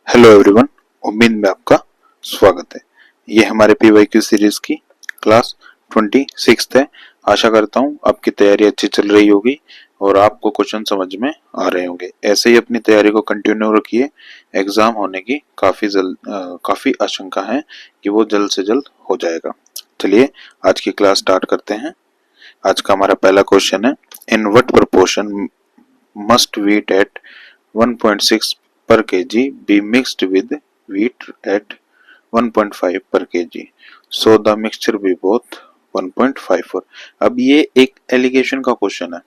Hello everyone. उम्मीद में आपका स्वागत है। ये हमारे पीवाईक्यू सीरीज की क्लास 26 है। आशा करता हूँ आपकी तैयारी अच्छी चल रही होगी और आपको क्वेश्चन समझ में आ रहे होंगे। ऐसे ही अपनी तैयारी को कंटिन्यू रखिए। एग्जाम होने की काफी आशंका है कि वो जल्द से जल्द हो जाएगा। चलिए आज की क्लास स्टार्ट करते हैं। आज का हमारा पहला क्वेश्चन है, in what proportion must wheat at 1.6 per kg be mixed with wheat at 1.5 per kg so the mixture be both 1.54। अब ये एक एलिगेशन का क्वेश्चन है,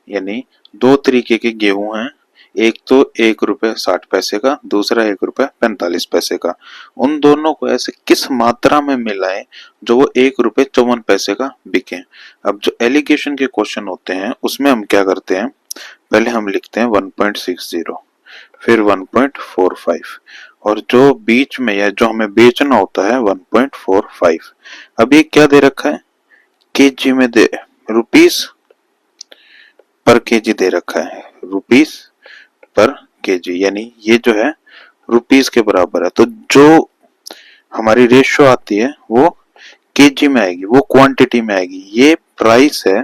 यानी दो तरीके के गेहूं हैं। एक तो 1 रुपये 60 पैसे का, दूसरा 1 रुपये 45 पैसे का। उन दोनों को ऐसे किस मात्रा में मिलाएं जो वो 1 रुपये 54 पैसे का बिके। अब जो एलिगेशन के क्वेश्चन होते हैं उसमें हम क्या करते हैं, पहले हम लिखते हैं 1.60, फिर 1.45 और जो बीच में या जो हमें बेचना होता है 1.45। अब ये क्या दे रखा है, केजी में दे, रुपीस पर केजी दे रखा है, रुपीस पर केजी, यानी ये जो है रुपीस के बराबर है। तो जो हमारी रेशियो आती है वो केजी में आएगी, वो क्वांटिटी में आएगी। ये प्राइस है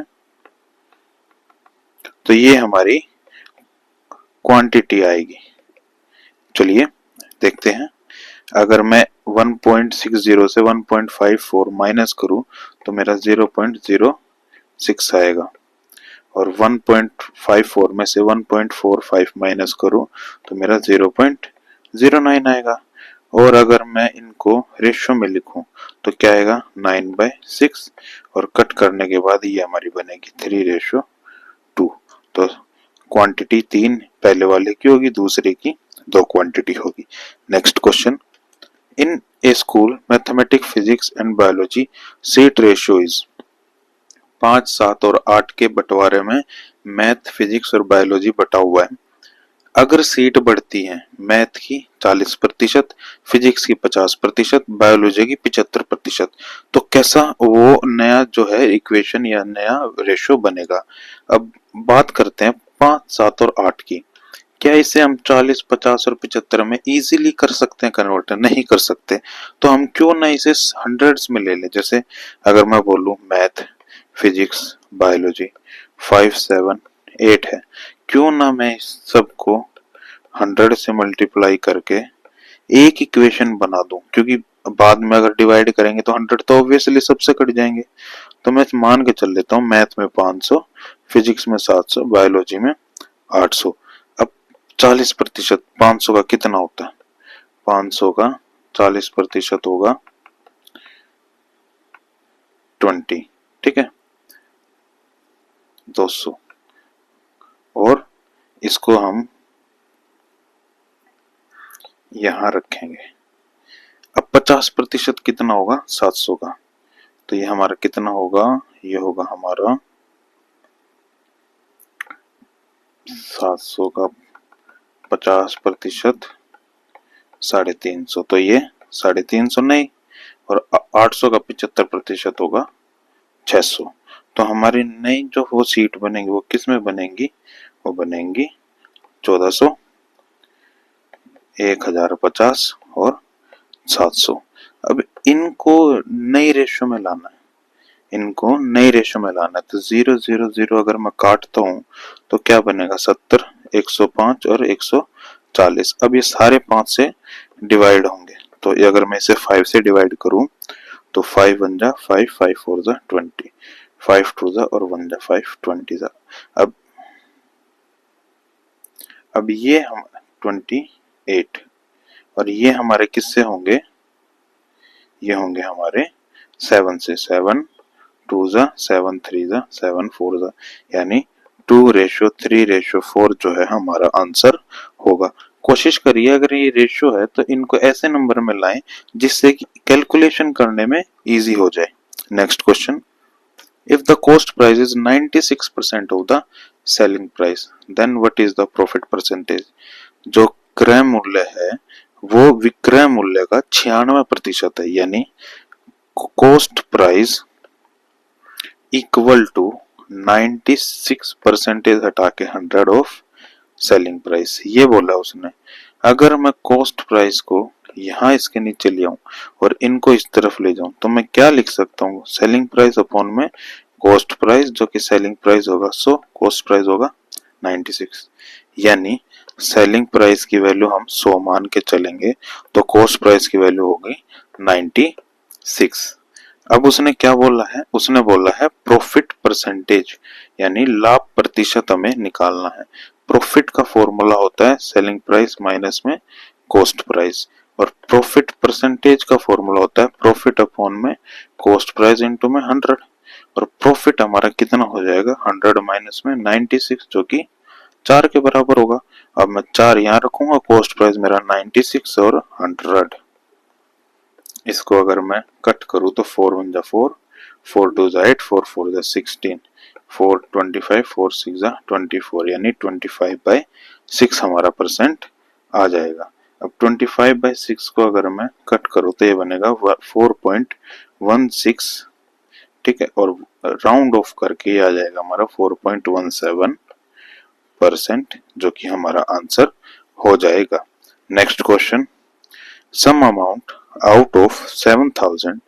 तो ये हमारी क्वांटिटी आएगी। चलिए देखते हैं। अगर मैं 1.60 से 1.54 माइनस करूं तो मेरा 0.06 आएगा और 1.54 में से 1.45 माइनस करूं तो मेरा 0.09 आएगा। और अगर मैं इनको रेशियो में लिखूं तो क्या आएगा, 9/6 और कट करने के बाद ये हमारी बनेगी 3:2। तो क्वांटिटी 3 पहले वाले की होगी, दूसरे की 2 क्वांटिटी होगी। Next question, in A school mathematics physics and biology seat ratio is 5, 7 और 8 के बंटवारे में मैथ, फिजिक्स और बायोलॉजी बटा हुआ है। अगर सीट बढ़ती है मैथ की 40%, फिजिक्स की 50%, बायोलॉजी की 75%, तो कैसा वो नया जो है इक्वेशन या नया रेशियो बनेगा। अब बात करते हैं 5, 7 और 8 की। क्या इसे हम 40, 50 और 75 में इजीली कर सकते हैं कन्वर्ट? नहीं कर सकते। तो हम क्यों ना इसे हंड्रेड्स में ले लें। जैसे अगर मैं बोलूं मैथ, फिजिक्स, बायोलॉजी 5, 7, 8 है, क्यों ना मैं इस सबको 100 से मल्टीप्लाई करके एक इक्वेशन बना दूं, क्योंकि बाद में अगर डिवाइड करेंगे तो 100 तो ऑब्वियसली सबसे कट जाएंगे। तो मैं मान के चल लेता हूँ मैथ में 500, फिजिक्स में 700, बायोलॉजी में 800। अब 40%, 500 का कितना होता है, 500 का 40% होगा 20, ठीक है, 200। और इसको हम यहां रखेंगे। अब 50% कितना होगा, 700 का। तो ये हमारा कितना होगा, ये होगा हमारा 700 का 50%, 350। तो ये 350 नहीं, और 800 का 75% होगा 600। तो हमारी नई जो वो सीट बनेगी वो किस में बनेंगी, वो बनेंगी 1400, 1050 और 700। अब इनको नई रेशो में लाना है, इनको नई रेशो में लाना है। तो 0, 0, 0 अगर मैं काटता हूं तो क्या बनेगा, 70, 105 और 140। अब ये सारे 5 से डिवाइड होंगे। तो ये अगर मैं इसे 5 से डिवाइड करूं तो 5 1 जा 5, 5 4 जा 20, 5 2 जा और 1 जा 5, 20 जा। अब ये हम 28 और ये हमारे किससे होंगे, ये होंगे हमारे 7 से। 7 2 जा 7 3 जा 7 4 जा, यानी 2:3:4 जो है हमारा आंसर होगा। कोशिश करिए अगर ये रेशियो है तो इनको ऐसे नंबर में लाएं जिससे कि कैलकुलेशन करने में इजी हो जाए। Next question, if the cost price is 96% of the selling price then what is the profit percentage। जो क्रय मूल्य है वो विक्रय मूल्य का 96% है, यानी कॉस्ट प्राइस इक्वल टू 96% हटा के 100 ऑफ सेलिंग प्राइस, ये बोला उसने। अगर मैं कॉस्ट प्राइस को यहाँ इसके नीचे ले आऊं और इनको इस तरफ ले जाऊं तो मैं क्या लिख सकता हूँ, सेलिंग प्राइस अपॉन में कॉस्ट प्राइस, जो कि सेलिंग प्राइस होगा 100, कॉस्ट प्राइस होगा 96। यानी सेलिंग प्राइस की वैल्यू हम 100 मान के चलेंगे तो कॉस्ट प्राइस की वैल्यू होगी 96। अब उसने क्या बोला है, उसने बोला है प्रॉफिट परसेंटेज, यानी लाभ प्रतिशत हमें निकालना है। प्रॉफिट का फॉर्मूला होता है सेलिंग प्राइस माइनस में कॉस्ट प्राइस, और प्रॉफिट परसेंटेज का फॉर्मूला होता है प्रॉफिट अपॉन में कॉस्ट प्राइस इनटू में 100। और प्रॉफिट हमारा कितना हो जाएगा, 100 माइनस में 96, जो कि 4 के बराबर होगा। अब मैं 4 यहाँ रखूंगा, कॉस्ट प्राइस मेरा 96 और 100। इसको अगर मैं कट करूँ तो 4 1 जा 4, 4 2 जा 8, 4 4 जा 16, 4 25, 4 6 जा 24, यानी 25/6 हमारा परसेंट आ जाएगा। अब 25/6 को अगर मैं कट करूँ तो ये बनेगा 4.16, ठीक है, और राउंड ऑफ करके ये आ जाएगा हमारा 4.17%, जो कि हमारा आंसर हो जाएगा। Next question, some amount out of 7,000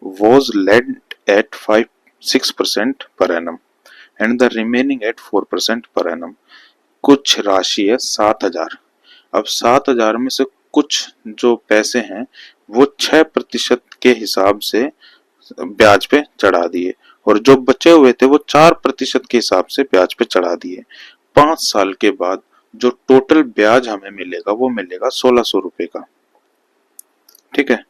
was lent at 6% per annum and the remaining at 4% per annum। कुछ राशि है 7,000। अब 7,000 में से कुछ जो पैसे हैं वो 6% के हिसाब से ब्याज पे चढ़ा दिए, और जो बचे हुए थे वो 4% के हिसाब से ब्याज पे चढ़ा दिए। 5 साल के बाद जो टोटल ब्याज हमें मिलेगा वो मिलेगा 1,600 रुपए का, ठीक है।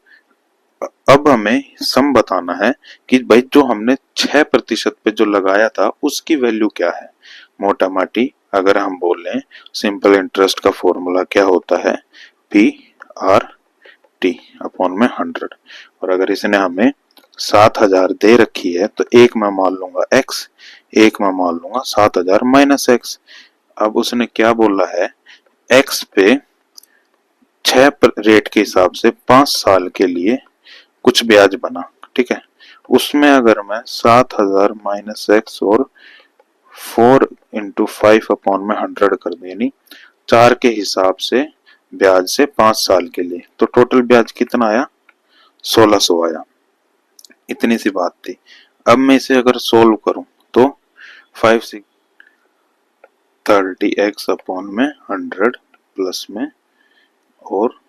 अब हमें सम बताना है कि भाई जो हमने 6% पे जो लगाया था उसकी वैल्यू क्या है। मोटा माटी अगर हम बोलें, सिंपल इंटरेस्ट का फॉर्मूला क्या होता है, PRT अपॉन में 100। और अगर इसने हमें 7,000 दे रखी है तो एक मैं मान लूंगा x, एक मैं मान लूंगा 7,000 माइनस x। अब उसने क्या बोला है, x पे 6 रेट के हिसाब से 5 साल के लिए कुछ ब्याज बना, ठीक है। उसमें अगर मैं 7,000 माइनस एक्स और 4 इंटू 5 अपॉन में 100 कर दूं, यानी 4 के हिसाब से ब्याज से 5 साल के लिए, तो टोटल ब्याज कितना आया, 1,600 आया। इतनी सी बात थी। अब मैं इसे अगर सोल्व करूं तो 5 6 30x अपॉन में 100 प्लस में और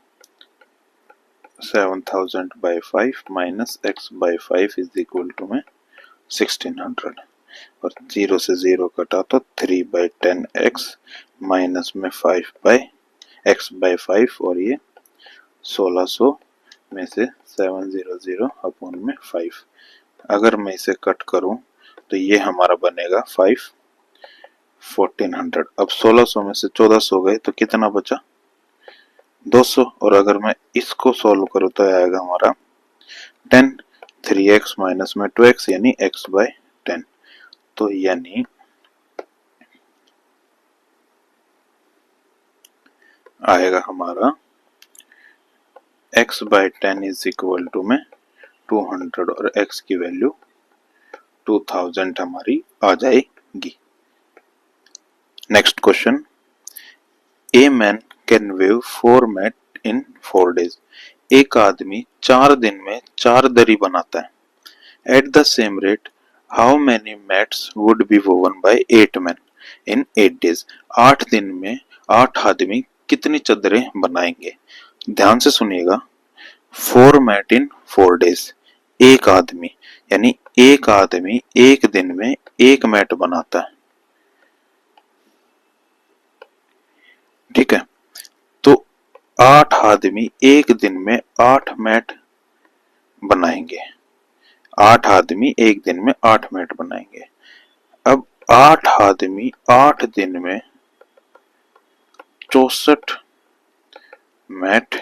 7,000/5 minus x by 5 is equal to में 1600, और 0 से 0 कटा तो 3/10x माइनस में 5/x/5, और ये 1,600 में से 700 अपॉन में 5। अगर मैं इसे कट करूं तो ये हमारा बनेगा 1400। अब 1,600 में से 1400 गए तो कितना बचा, 200। और अगर मैं इसको सॉल्व करूँ तो आएगा हमारा 10, 3x माइनस में 2x यानी x/10। तो यानी आएगा हमारा x/10 इज इक्वल टू में 200, और x की वैल्यू 2000 हमारी आ जाएगी। Next question, a man can weave 4 mat in 4 days। एक आदमी 4 दिन में 4 दरी बनाता है। At the same rate how many mats would be woven by 8 man in 8 days। 8 दिन में 8 आदमी कितनी चादरें बनाएंगे। ध्यान से सुनिएगा, 4 मैट इन 4 days, एक आदमी, यानी एक आदमी एक दिन में एक मैट बनाता है, ठीक है। तो 8 आदमी एक दिन में 8 मैट बनाएंगे, 8 आदमी एक दिन में 8 मैट बनाएंगे। अब 8 आदमी 8 दिन में 64 मैट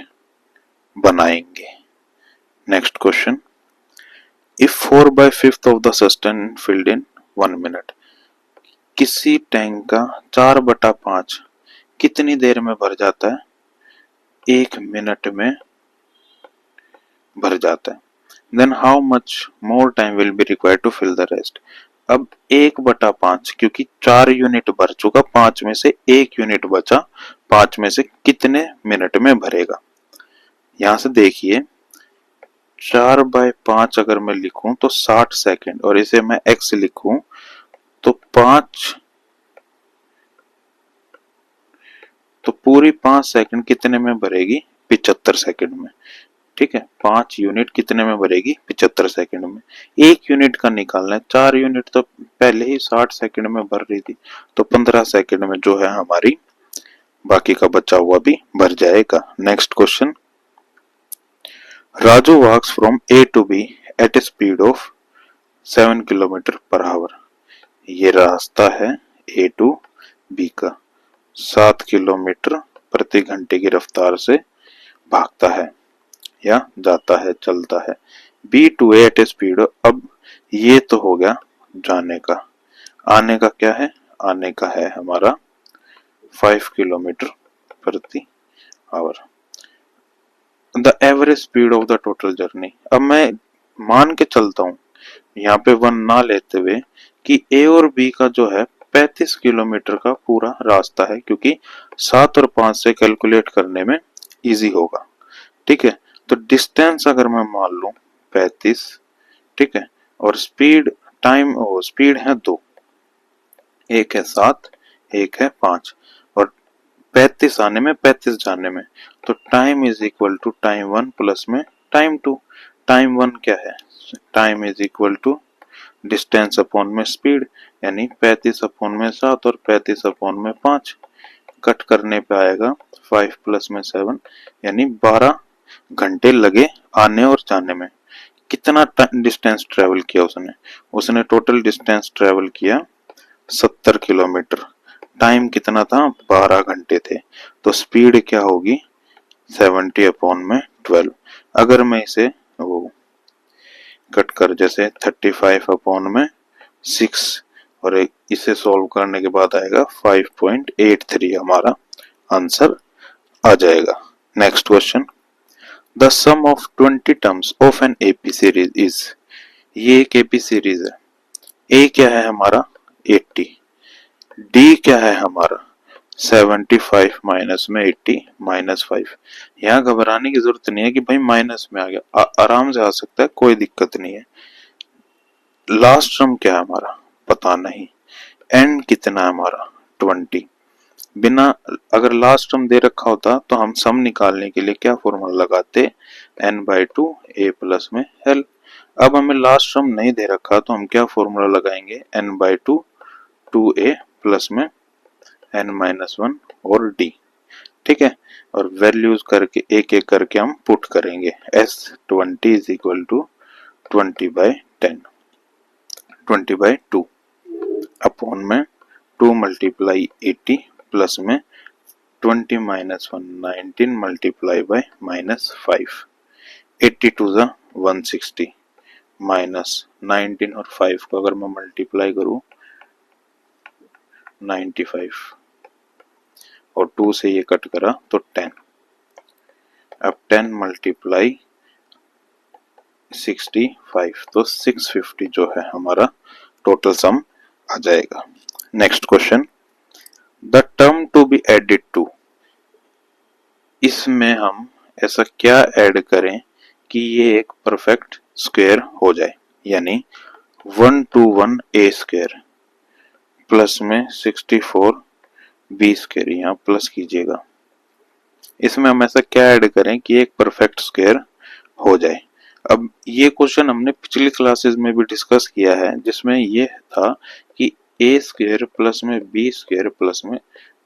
बनाएंगे। Next question, if 4/5 of the sustain filled in 1 minute। किसी टैंक का 4/5 कितनी देर में भर जाता है, 1 मिनट में भर जाता है। Then how much more time will be required to fill the rest. अब 1/5 क्योंकि 4 यूनिट भर चुका, 5 में से 1 यूनिट बचा, 5 में से कितने मिनट में भरेगा। यहां से देखिए 4/5 अगर मैं लिखूं तो 60 सेकंड, और इसे मैं x लिखूं तो 5, तो पूरी 5 सेकंड कितने में भरेगी, 75 सेकंड में। ठीक है, 5 यूनिट कितने में भरेगी, 75 सेकंड में। 1 यूनिट का निकालना है, 4 यूनिट तो पहले ही 60 सेकंड में भर रही थी, तो 15 सेकंड में जो है हमारी बाकी का बचा हुआ भी भर जाएगा। Next question, Raju walks from A to B at a speed of 7 kilometre per hour. ये रास्ता है ए टू बी का, 7 किलोमीटर प्रति घंटे की रफ्तार से भागता है या जाता है, चलता है। B to A at a speed, अब ये तो हो गया जाने का, आने का क्या है, आने का है हमारा 5 किलोमीटर प्रति hour. The average speed of the total journey, अब मैं मान के चलता हूं यहाँ पे 1 ना लेते हुए कि ए और बी का जो है 35 किलोमीटर का पूरा रास्ता है, क्योंकि 7 और 5 से कैलकुलेट करने में इजी होगा। ठीक है, तो डिस्टेंस अगर मैं मान लूं 35, ठीक है, और स्पीड टाइम स्पीड है 2, एक है 7, एक है 5, और 35 आने में 35 जाने में, तो time is equal to time 1 plus में टाइम 2। टाइम 1 क्या है, time is equal to distance upon में स्पीड, यानी 35 अपॉन में 7 और 35 अपॉन में 5, कट करने पे आएगा 5 प्लस में 7, यानी 12 घंटे लगे आने और जाने में। कितना डिस्टेंस ट्रेवल किया उसने, उसने टोटल डिस्टेंस ट्रेवल किया 70 किलोमीटर। टाइम कितना था, 12 घंटे थे, तो स्पीड क्या होगी 70 अपॉन में 12। अगर मैं इसे वो कट कर जैसे 35 अपॉन में 6 और इसे सॉल्व करने के बाद आएगा 5.83, हमारा आंसर आ जाएगा। Next question, the sum of 20 terms of an AP series is, ये एक एपी सीरीज है। ए क्या है हमारा 80, डी क्या है हमारा 75 माइनस में 80 -5। यहाँ घबराने की जरूरत नहीं है कि भाई माइनस में आ गया, आराम से आ सकता है, कोई दिक्कत नहीं है। लास्ट टर्म क्या है हमारा पता नहीं, एन कितना है हमारा 20। बिना, अगर लास्ट टर्म दे रखा होता तो हम सम निकालने के लिए क्या फॉर्मूला लगाते, n/2 a प्लस में l। अब हमें लास्ट टर्म नहीं दे रखा तो हम क्या फॉर्मूला लगाएंगे, n/2 2a प्लस में n-1 और d। ठीक है, और वैल्यूज करके एक एक करके हम पुट करेंगे। s20 is equal to 20/10, 20/2 upon में 2 मल्टीप्लाई 80 प्लस में 20 -1 19 मल्टीप्लाई बाय -5, 80 टू ज़ा 160 माइनस 19 और 5 को अगर मैं मल्टीप्लाई करूं 95 और 2 से ये कट करा तो 10। अब 10 मल्टीप्लाई 65 तो 650 जो है हमारा टोटल सम आ जाएगा। Next question, the term to be added to, इसमें हम ऐसा क्या ऐड करें कि ये एक परफेक्ट स्क्वायर हो जाए, यानी 1 to 1 a स्क्वायर प्लस में 64 b स्क्वायर, यहाँ प्लस कीजिएगा। इसमें हम ऐसा क्या ऐड करें कि एक परफेक्ट स्क्वायर हो जाए। अब ये क्वेश्चन हमने पिछली क्लासेस में भी डिस्कस किया है, जिसमें ये था कि a स्क्वायर प्लस में b स्क्वायर प्लस में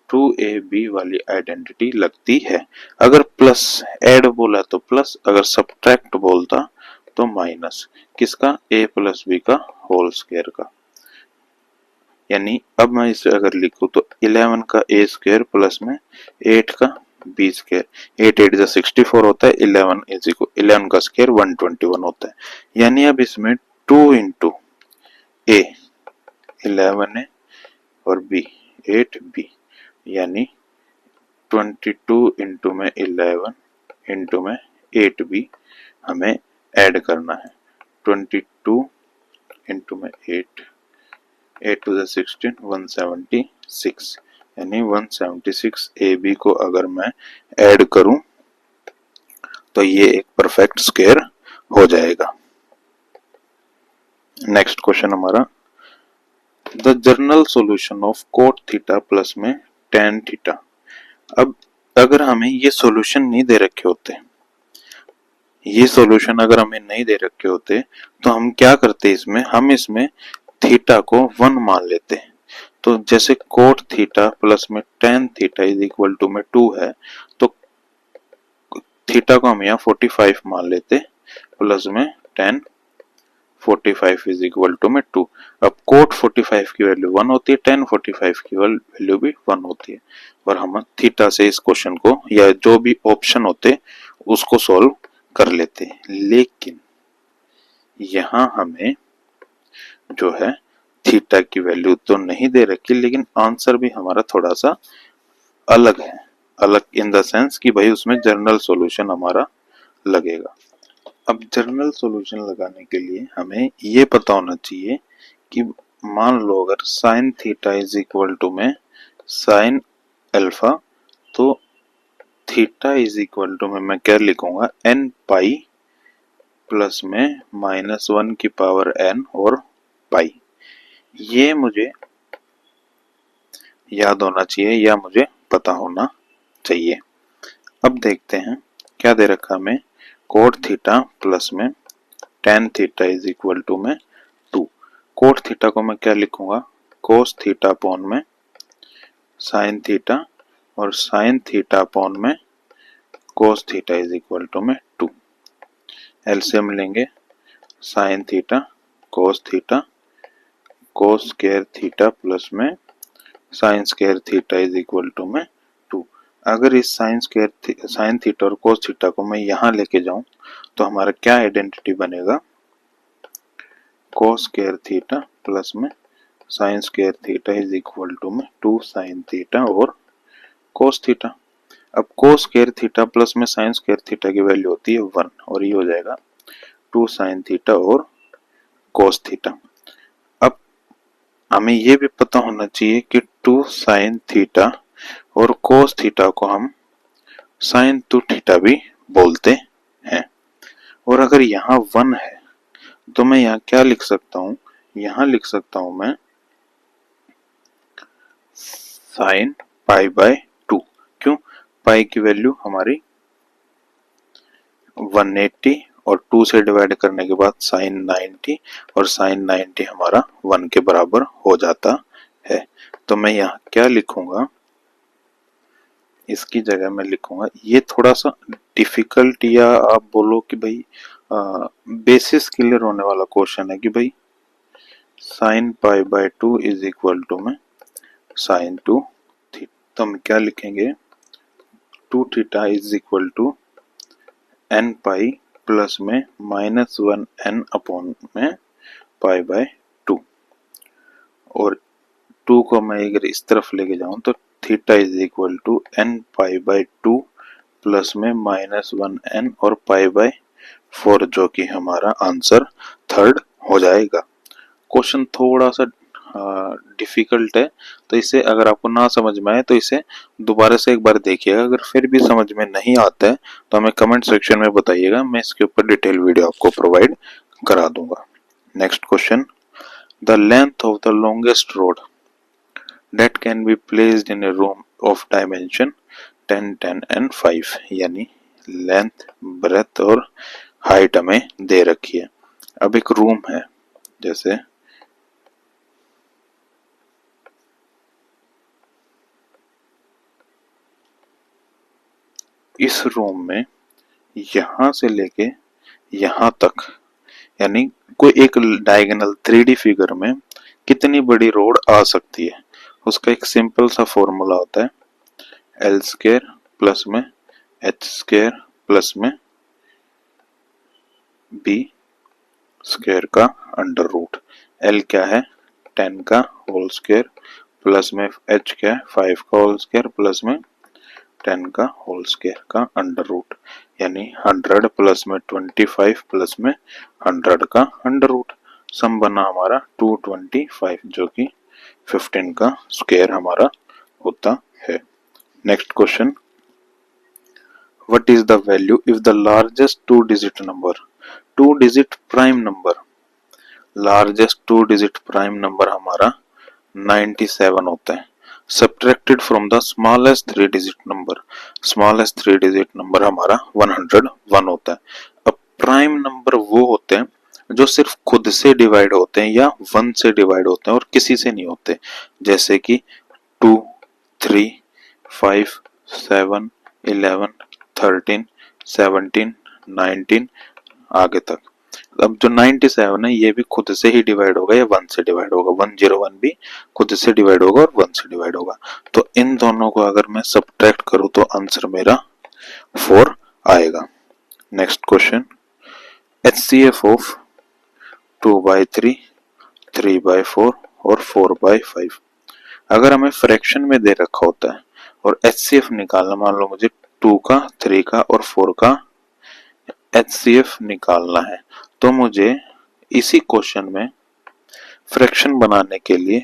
2ab वाली आइडेंटिटी लगती है। अगर प्लस ऐड बोला तो प्लस, अगर सब्ट्रैक्ट बोलता तो माइनस, किसका, a प्लस b का होल स्क्वायर का। यानी अब मैं इसे अगर लिखूं तो 11 का a स्क्वायर प्लस में 8 का b स्क्वायर, 8 8 जा 64 होता है, 11 इज इक्वल 11 का स्क्वायर 121 होता है। यानी अब इसमें 2 इंटू a 11 है और b 8b, यानी 22 इंटू में 11 इंटू में 8b हमें ऐड करना है। 22 इंटू में 8 8 to the 16 176, यानी 176 AB को अगर मैं ऐड करूं तो ये एक परफेक्ट स्क्वायर हो जाएगा। नेक्स्ट क्वेश्चन हमारा, the general solution of coat theta plus में टेन थीटा। अब अगर हमें ये सॉल्यूशन नहीं दे रखे होते, ये सॉल्यूशन अगर हमें नहीं दे रखे होते तो हम क्या करते, इसमें हम इसमें थीटा को 1 मान लेते। तो जैसे कोट थीटा प्लस में tan theta is equal to में 2 है, तो थीटा को हम यहाँ 45 मान लेते, प्लस में टेन 45 इज इक्वल टू में 2। अब कोट 45 की वैल्यू 1 होती है, टेन 45 की वैल्यू भी 1 होती है, और हम थीटा से इस क्वेश्चन को या जो भी ऑप्शन होते उसको सॉल्व कर लेते। लेकिन यहां हमें जो है थीटा की वैल्यू तो नहीं दे रखी, लेकिन आंसर भी हमारा थोड़ा सा अलग है, अलग इन द सेंस कि भाई उसमें जनरल सॉल्यूशन हमारा लगेगा। अब जनरल सॉल्यूशन लगाने के लिए हमें ये पता होना चाहिए कि मान लो अगर sine theta is equal to में साइन अल्फा, तो थीटा इज इक्वल टू में मैं क्या लिखूंगा, एन पाई प्लस में -1 की पावर एन और पाई। ये मुझे याद होना चाहिए या मुझे पता होना चाहिए। अब देखते हैं क्या दे रखा हमें, कोट थीटा प्लस में tan theta is equal to में 2। कोट थीटा को मैं क्या लिखूंगा, कोस थीटा अपॉन में साइन थीटा, और साइन थीटा अपॉन में cos theta is equal to में 2। एलसीएम लेंगे, sine theta cos theta, cos square theta plus में sine square theta is equal to में 2। अगर इस साइन थीटा और कोस थीटा को मैं यहाँ लेके जाऊं तो हमारा क्या आइडेंटिटी बनेगा, कोस स्क्वायर थीटा प्लस में sine square theta is equal to में 2 साइन थीटा और कोस थीटा। अब कोस स्क्वायर थीटा प्लस में साइन स्क्वायर थीटा की वैल्यू होती है 1, और ये हो जाएगा 2 साइन थीटा और कोस थीटा। अब हमें ये भी पता होना चाहिए कि 2 साइन थीटा और कोस थीटा को हम साइन 2 थीटा भी बोलते हैं। और अगर यहाँ 1 है तो मैं यहाँ क्या लिख सकता हूँ, यहाँ लिख सकता हूँ मैं साइन पाई बाय 2। क्यों, पाई की वैल्यू हमारी 180 और 2 से डिवाइड करने के बाद साइन 90, और साइन 90 हमारा 1 के बराबर हो जाता है। तो मैं यहाँ क्या लिखूंगा, इसकी जगह मैं लिखूंगा, ये थोड़ा सा डिफिकल्ट या आप बोलो कि भाई बेसिस क्लियर होने वाला क्वेश्चन है कि भाई sine pi by 2 is equal to में साइन 2 थीटा। तो हम क्या लिखेंगे, 2 theta is equal to n pi plus में -1 एन अपॉन में पाई बाय 2, और 2 को मैं अगर इस तरफ लेके जाऊं तो theta is equal to n pi by 2 plus में -1 एन और पाई बाय 4, जो कि हमारा आंसर थर्ड हो जाएगा। क्वेश्चन थोड़ा सा डिफिकल्ट है, तो इसे अगर आपको ना समझ में आए तो इसे दोबारा से एक बार देखिएगा। अगर फिर भी समझ में नहीं आता है तो हमें कमेंट सेक्शन में बताइएगा, मैं इसके ऊपर डिटेल वीडियो आपको प्रोवाइड करा दूंगा। Next question, the length of the longest road that can be placed in a room of dimension 10 10 and 5, यानी लेंथ ब्रेथ और हाइट हमें दे रखी है। अब एक रूम है, जैसे इस रूम में यहां से लेके यहां तक, यानी कोई एक डायगोनल 3D फिगर में कितनी बड़ी रोड आ सकती है, उसका एक सिंपल सा फॉर्मूला होता है, एल स्क्वायर प्लस में एच स्क्वायर प्लस में बी स्क्वायर का अंडर रूट। एल क्या है, 10 का होल स्क्वायर प्लस में एच क्या है, 5 का होल स्क्वायर प्लस में 10 का होल स्क्वायर का अंडर रूट, यानी 100 प्लस में 25 प्लस में 100 का अंडर रूट। सम बना हमारा 225 जो कि 15 का स्क्वायर हमारा होता है। Next question, what is the value if the largest two digit number, two digit prime number, largest two digit prime number हमारा 97 होता है, subtracted from the smallest three digit number, smallest three digit number हमारा 101 होता है। अब prime number वो होते हैं जो सिर्फ खुद से डिवाइड होते हैं या 1 से डिवाइड होते हैं और किसी से नहीं होते, जैसे कि 2, 3, 5, 7, 11, 13, 17, 19 आगे तक। अब जो 97 है ये भी खुद से ही डिवाइड होगा या 1 से डिवाइड होगा, 101 भी खुद से डिवाइड होगा और 1 से डिवाइड होगा। तो इन दोनों को अगर मैं सब्ट्रैक्ट करूं तो आंसर मेरा 4 आएगा। नेक्स्ट क्वेश्चन, HCF ऑफ 2/3, 3/4 और 4/5। अगर हमें फ्रैक्शन में दे रखा होता है और HCF निकालना, मान लो मुझे 2 का, 3 का और 4 का HCF निकालना है, तो मुझे इसी क्वेश्चन में फ्रैक्शन बनाने के लिए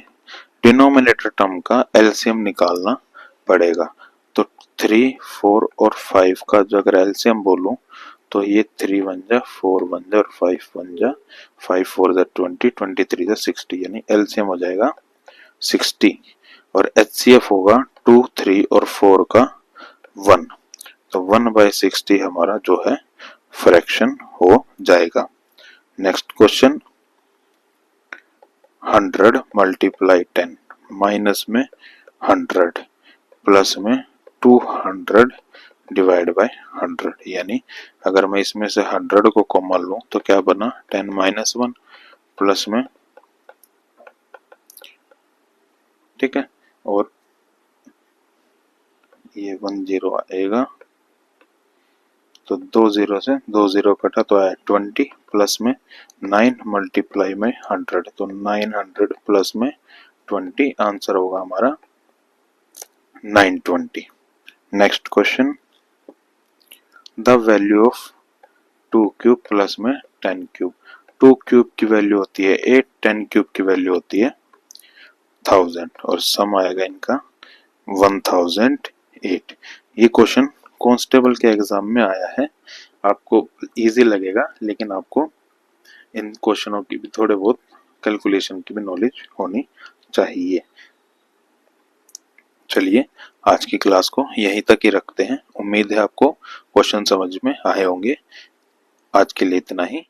डिनोमिनेटर टर्म का एलसीएम निकालना पड़ेगा। तो 3, 4 और 5 का जो अगर एलसीएम बोलूं तो ये 3 बन जा, 4 बन जा और 5 बन जा, 5 4 जा 20, 23 जा 60, यानी एलसीएम हो जाएगा 60 और एचसीएफ होगा 2, 3 और 4 का 1, तो 1/60 हमारा जो है फ्रैक्शन हो जाएगा। नेक्स्ट क्वेश्चन, 100 मल्टीप्लाई 10, माइनस में 100 प्लस में 200 डिवाइड बाय 100, यानी अगर मैं इसमें से 100 को कॉमन लूं तो क्या बना, 10 - 1 प्लस में, ठीक है, और ये 1 0 आएगा, तो 2 0 से 2 0 कटा तो आया 20 प्लस में 9 मल्टीप्लाई में 100, तो 900 प्लस में 20, आंसर होगा हमारा 920। Next question, the value of 2 cube plus में 10 क्यूब, 2 क्यूब की वैल्यू होती है 8, 10 क्यूब की वैल्यू होती है 1000 और सम आएगा इनका 1008। ये क्वेश्चन कांस्टेबल के एग्जाम में आया है, आपको इजी लगेगा लेकिन आपको इन क्वेश्चनों की भी थोड़े बहुत कैलकुलेशन की भी नॉलेज होनी चाहिए। चलिए आज की क्लास को यहीं तक ही रखते हैं, उम्मीद है आपको क्वेश्चन समझ में आए होंगे। आज के लिए इतना ही।